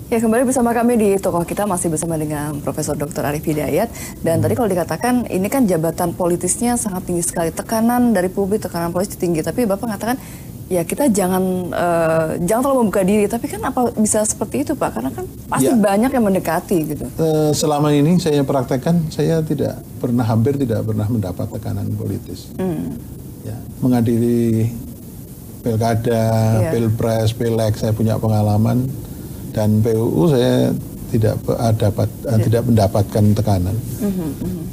Ya, kembali bersama kami di Tokoh Kita, masih bersama dengan Profesor Dr. Arief Hidayat. Dan tadi kalau dikatakan ini kan jabatan politisnya sangat tinggi sekali, tekanan dari publik, tekanan politis tinggi. Tapi Bapak mengatakan ya kita jangan terlalu membuka diri. Tapi kan apa bisa seperti itu, Pak? Karena kan pasti banyak yang mendekati gitu. Selama ini saya praktekkan, saya hampir tidak pernah mendapat tekanan politis. Ya, menghadiri pilkada, pilpres, pileg, saya punya pengalaman. Dan PUU saya tidak mendapatkan tekanan.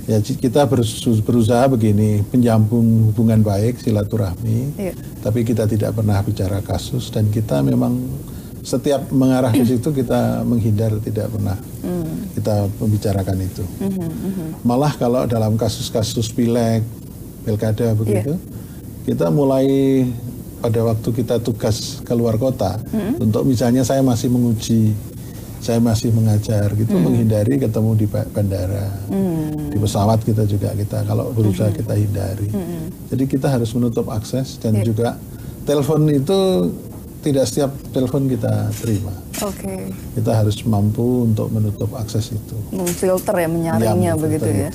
Ya, kita berusaha begini, penyambung hubungan baik, silaturahmi, tapi kita tidak pernah bicara kasus, dan kita memang setiap mengarah ke situ kita menghindar, tidak pernah kita membicarakan itu. Malah kalau dalam kasus-kasus pileg, pilkada begitu, kita mulai pada waktu kita tugas keluar kota, untuk misalnya saya masih menguji, saya masih mengajar gitu, menghindari ketemu di bandara, di pesawat kita kalau berusaha kita hindari. Jadi kita harus menutup akses, dan juga telepon itu tidak setiap telepon kita terima. Kita harus mampu untuk menutup akses itu. Memfilter ya, menyaringnya begitu ya.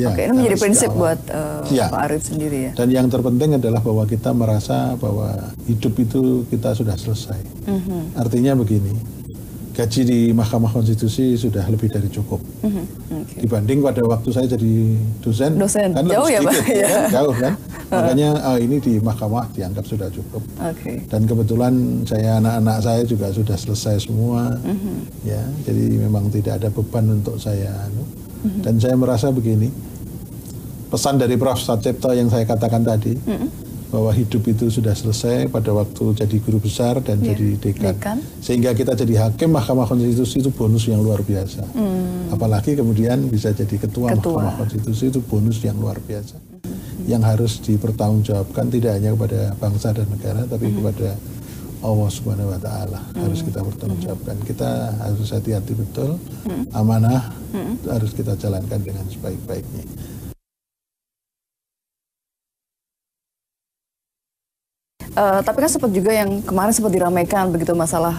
Ini menjadi prinsip buat Pak Arief sendiri ya. Dan yang terpenting adalah bahwa kita merasa bahwa hidup itu kita sudah selesai. Artinya begini, gaji di Mahkamah Konstitusi sudah lebih dari cukup. Dibanding pada waktu saya jadi dosen kan jauh ya, Pak? Jauh kan. Makanya ini di Mahkamah dianggap sudah cukup. Dan kebetulan anak-anak saya juga sudah selesai semua. Ya, jadi memang tidak ada beban untuk saya. Dan saya merasa begini, pesan dari Prof. Satcipto yang saya katakan tadi, bahwa hidup itu sudah selesai pada waktu jadi guru besar dan jadi dekan. Sehingga kita jadi hakim Mahkamah Konstitusi itu bonus yang luar biasa. Apalagi kemudian bisa jadi ketua Mahkamah Konstitusi, itu bonus yang luar biasa. Yang harus dipertanggungjawabkan tidak hanya kepada bangsa dan negara, tapi kepada Allah Subhanahu wa Ta'ala. Harus kita pertanggungjawabkan. Kita harus hati-hati betul, amanah harus kita jalankan dengan sebaik-baiknya. Tapi kan sempat juga yang kemarin sempat diramaikan begitu masalah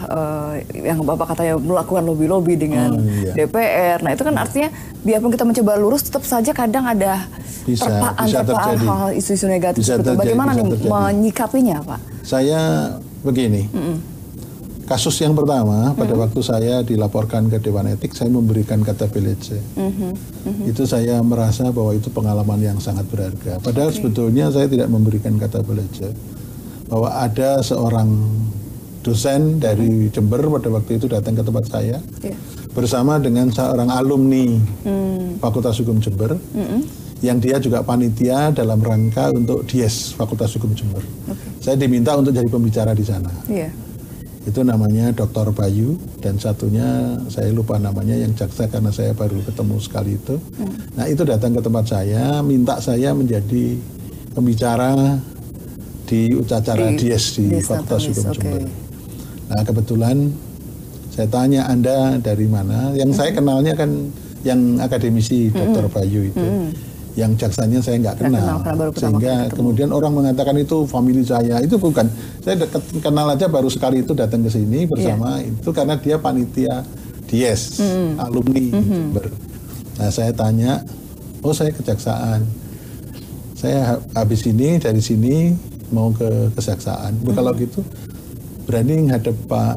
yang Bapak katanya melakukan lobby-lobby dengan DPR. Nah itu kan artinya biarpun kita mencoba lurus, tetap saja kadang ada terpaan hal isu-isu negatif seperti itu. Bagaimana nih menyikapinya, Pak? Saya begini, kasus yang pertama pada waktu saya dilaporkan ke Dewan Etik, saya memberikan kata belece. Itu saya merasa bahwa itu pengalaman yang sangat berharga. Padahal sebetulnya saya tidak memberikan kata belece. Bahwa ada seorang dosen dari Jember pada waktu itu datang ke tempat saya bersama dengan seorang alumni Fakultas Hukum Jember yang dia juga panitia dalam rangka untuk Dies Fakultas Hukum Jember. Saya diminta untuk jadi pembicara di sana. Itu namanya Dr. Bayu, dan satunya saya lupa namanya, yang jaksa karena saya baru ketemu sekali itu. Nah itu datang ke tempat saya, minta saya menjadi pembicara di acara Dies di Fakultas Hukum Jember. Nah kebetulan saya tanya, Anda dari mana? Yang saya kenalnya kan yang akademisi Dr. Bayu itu. Yang jaksanya saya nggak kenal. Sehingga kemudian orang mengatakan itu famili saya. Itu bukan. Saya kenal aja baru sekali itu datang ke sini bersama itu karena dia panitia Dies, alumni Jember. Nah saya tanya, oh saya kejaksaan. Saya habis ini dari sini mau ke kejaksaan. Kalau gitu berani menghadap Pak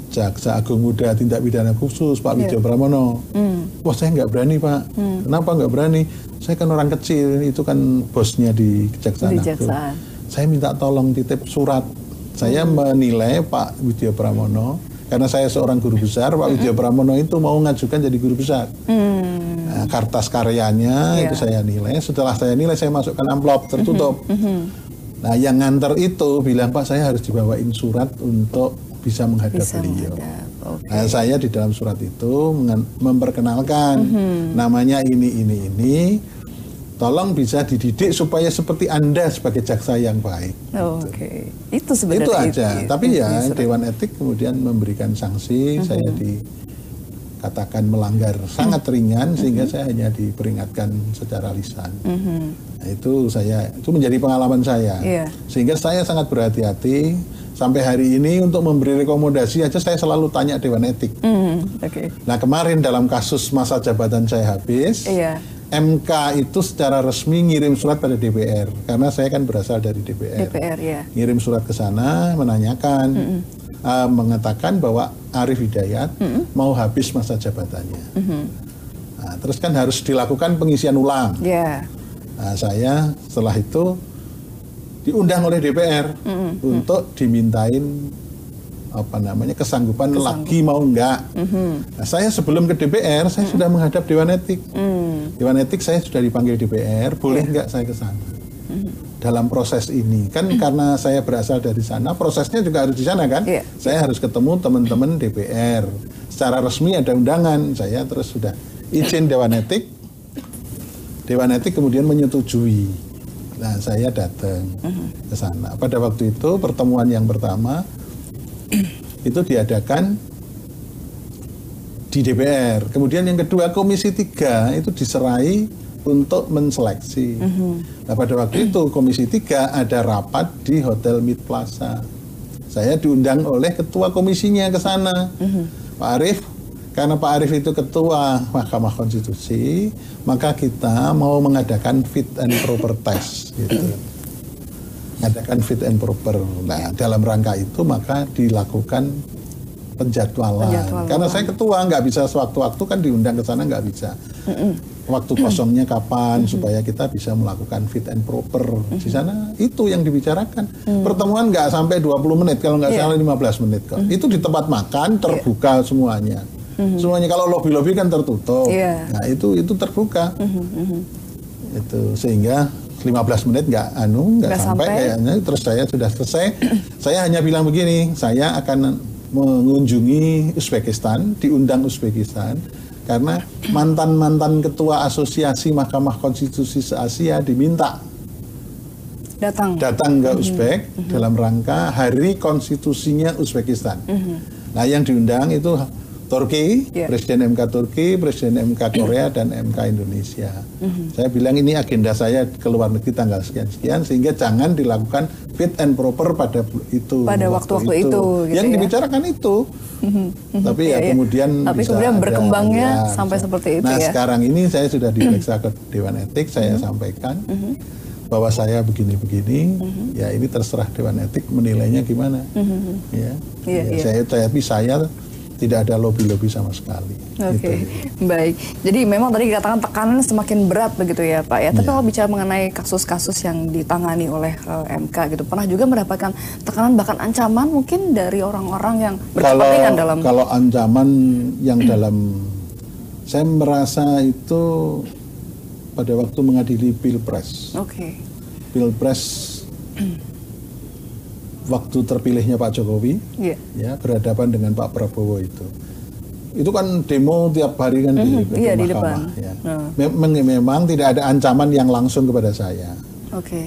Jaksa Agung Muda Tindak Pidana Khusus Pak Widyo Pramono. Wah saya nggak berani Pak. Kenapa nggak berani? Saya kan orang kecil, itu kan bosnya di Kejaksaan Agung. Saya minta tolong titip surat. Saya menilai Pak Widyo Pramono, karena saya seorang guru besar, Pak Widyo Pramono itu mau mengajukan jadi guru besar. Nah, kertas karyanya itu saya nilai. Setelah saya nilai, saya masukkan amplop tertutup. Nah, yang nganter itu bilang, Pak, saya harus dibawain surat untuk bisa menghadap beliau. Nah, saya di dalam surat itu memperkenalkan namanya ini. Tolong bisa dididik supaya seperti Anda sebagai jaksa yang baik. Itu sebenarnya. Itu aja. Tapi ya Dewan Etik kemudian memberikan sanksi, saya dikatakan melanggar sangat ringan sehingga saya hanya diperingatkan secara lisan. Nah, itu menjadi pengalaman saya. Sehingga saya sangat berhati-hati Sampai hari ini untuk memberi rekomendasi aja saya selalu tanya Dewan Etik. Oke. Nah kemarin dalam kasus masa jabatan saya habis, Iya. MK itu secara resmi ngirim surat pada DPR karena saya kan berasal dari DPR. DPR ya. Ngirim surat ke sana menanyakan, mengatakan bahwa Arief Hidayat mau habis masa jabatannya. Nah, terus kan harus dilakukan pengisian ulang. Ya. Nah, saya setelah itu diundang oleh DPR untuk dimintain kesanggupan lagi mau enggak. Nah, saya sebelum ke DPR saya sudah menghadap Dewan Etik. Dewan Etik saya sudah dipanggil DPR, boleh enggak saya ke sana? Dalam proses ini kan karena saya berasal dari sana, prosesnya juga harus di sana kan. Saya harus ketemu teman-teman DPR. Secara resmi ada undangan, saya terus sudah izin Dewan Etik. Dewan Etik kemudian menyetujui. Nah, saya datang ke sana. Pada waktu itu pertemuan yang pertama itu diadakan di DPR. Kemudian yang kedua Komisi 3 itu diserai untuk menseleksi. Nah, pada waktu itu Komisi 3 ada rapat di Hotel Mid Plaza. Saya diundang oleh ketua komisinya ke sana. Pak Arief, karena Pak Arief itu ketua Mahkamah Konstitusi, maka kita mau mengadakan fit and proper test, gitu. Mengadakan fit and proper. Nah, dalam rangka itu maka dilakukan penjadwalan. Karena saya ketua, nggak bisa sewaktu-waktu kan diundang ke sana nggak bisa. Waktu kosongnya kapan supaya kita bisa melakukan fit and proper di sana, itu yang dibicarakan. Pertemuan nggak sampai 20 menit, kalau nggak salah 15 menit kok. Itu di tempat makan terbuka semuanya. Semuanya, kalau lobby-lobby kan tertutup. Nah itu terbuka. Itu sehingga 15 menit nggak sampai kayaknya. Terus saya sudah selesai. Saya hanya bilang begini, saya akan mengunjungi Uzbekistan, diundang Uzbekistan karena mantan ketua Asosiasi Mahkamah Konstitusi se-Asia diminta datang ke Uzbek dalam rangka Hari Konstitusinya Uzbekistan. Nah, yang diundang itu Turki, Presiden MK Turki, Presiden MK Korea, dan MK Indonesia. Saya bilang ini agenda saya ke luar negeri tanggal sekian-sekian, sehingga jangan dilakukan fit and proper pada waktu-waktu itu. Gitu yang dibicarakan itu. Tapi kemudian berkembangnya sampai seperti itu. Nah, sekarang ini saya sudah diperiksa ke Dewan Etik, saya sampaikan bahwa saya begini-begini, ya ini terserah Dewan Etik menilainya gimana. Tapi saya tidak ada lobby-lobby sama sekali. Oke, baik. Jadi memang tadi dikatakan tekanan semakin berat begitu ya Pak ya. Tapi kalau bicara mengenai kasus-kasus yang ditangani oleh MK gitu, pernah juga mendapatkan tekanan bahkan ancaman mungkin dari orang-orang yang berkepentingan dalam. Kalau ancaman yang dalam, saya merasa itu pada waktu mengadili Pilpres. Pilpres waktu terpilihnya Pak Jokowi, ya berhadapan dengan Pak Prabowo itu kan demo tiap hari kan di mahkamah. Memang tidak ada ancaman yang langsung kepada saya,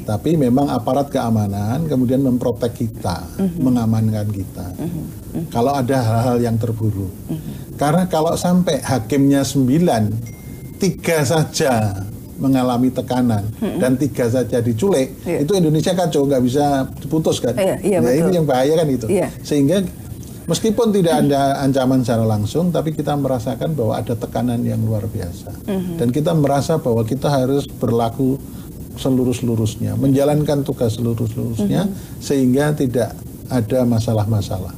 tapi memang aparat keamanan kemudian memprotek kita, mengamankan kita. Kalau ada hal-hal yang terburuk, karena kalau sampai hakimnya 9, 3 saja mengalami tekanan dan 3 saja diculik, itu Indonesia kacau, nggak bisa diputus kan. Ini yang bahaya kan itu. Sehingga meskipun tidak ada ancaman secara langsung, tapi kita merasakan bahwa ada tekanan yang luar biasa. Dan kita merasa bahwa kita harus berlaku selurus-lurusnya, menjalankan tugas selurus-lurusnya, sehingga tidak ada masalah-masalah.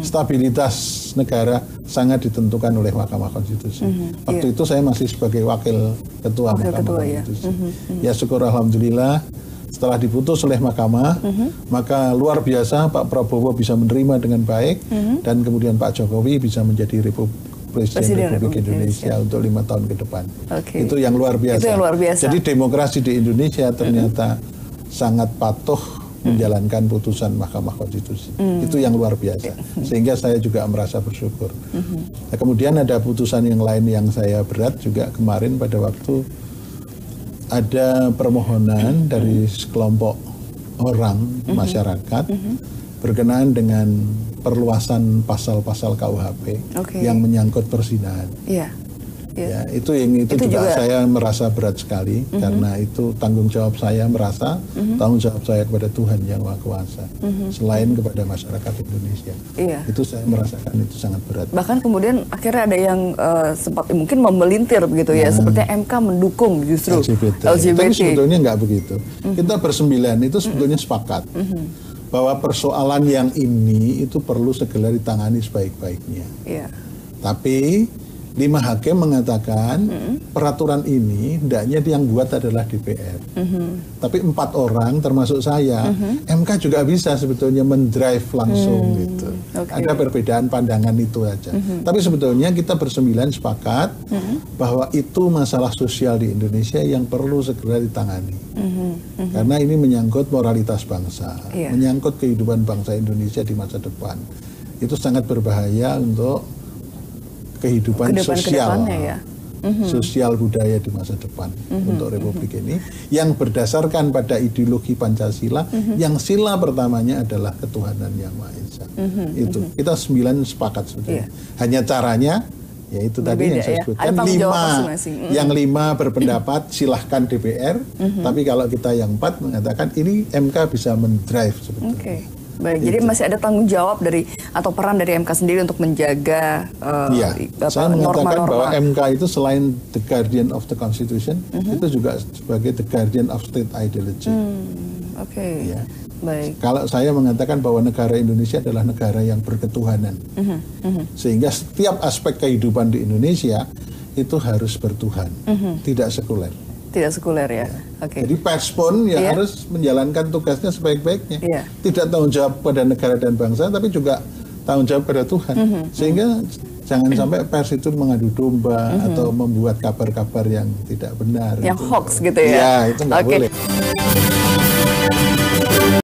Stabilitas negara sangat ditentukan oleh Mahkamah Konstitusi. Waktu itu saya masih sebagai wakil ketua Mahkamah Konstitusi. Ya syukur alhamdulillah setelah diputus oleh Mahkamah, maka luar biasa Pak Prabowo bisa menerima dengan baik, dan kemudian Pak Jokowi bisa menjadi Presiden Republik Indonesia untuk 5 tahun ke depan. Itu yang luar biasa. Jadi demokrasi di Indonesia ternyata sangat patuh menjalankan putusan Mahkamah Konstitusi. Itu yang luar biasa. Sehingga saya juga merasa bersyukur. Nah, kemudian ada putusan yang lain yang saya berat juga kemarin pada waktu ada permohonan dari sekelompok orang masyarakat berkenaan dengan perluasan pasal-pasal KUHP yang menyangkut perzinahan. Ya, itu juga saya merasa berat sekali karena itu tanggung jawab saya merasa tanggung jawab saya kepada Tuhan yang Maha Kuasa selain kepada masyarakat Indonesia. Itu saya merasakan itu sangat berat. Bahkan kemudian akhirnya ada yang sempat mungkin memelintir begitu ya, seperti MK mendukung justru LGBT. Tapi sebetulnya nggak begitu. Kita bersembilan itu sebetulnya sepakat bahwa persoalan yang ini itu perlu segera ditangani sebaik-baiknya. Tapi 5 hakim mengatakan peraturan ini hendaknya yang buat adalah DPR. Tapi 4 orang termasuk saya, MK juga bisa sebetulnya mendrive langsung gitu. Ada perbedaan pandangan itu aja. Tapi sebetulnya kita bersembilan sepakat bahwa itu masalah sosial di Indonesia yang perlu segera ditangani. Karena ini menyangkut moralitas bangsa, menyangkut kehidupan bangsa Indonesia di masa depan. Itu sangat berbahaya untuk kehidupan sosial, sosial budaya di masa depan untuk Republik ini yang berdasarkan pada ideologi Pancasila, yang sila pertamanya adalah ketuhanan yang Maha Esa. Itu kita 9 sepakat sebetulnya. Hanya caranya, yaitu tadi yang saya sebutkan 5, yang 5 berpendapat silahkan DPR, tapi kalau kita yang 4 mengatakan ini MK bisa mendrive sebetulnya. Baik, jadi masih ada tanggung jawab dari atau peran dari MK sendiri untuk menjaga saya mengatakan bahwa MK itu selain the guardian of the Constitution, itu juga sebagai the guardian of state ideology. Baik. Kalau saya mengatakan bahwa negara Indonesia adalah negara yang berketuhanan, sehingga setiap aspek kehidupan di Indonesia itu harus bertuhan, tidak sekuler. Tidak sekuler ya. Jadi pers pun harus menjalankan tugasnya sebaik-baiknya. Tidak tanggung jawab pada negara dan bangsa, tapi juga tanggung jawab pada Tuhan. Sehingga jangan sampai pers itu mengadu domba atau membuat kabar-kabar yang tidak benar. Yang hoax gitu ya. Itu nggak boleh.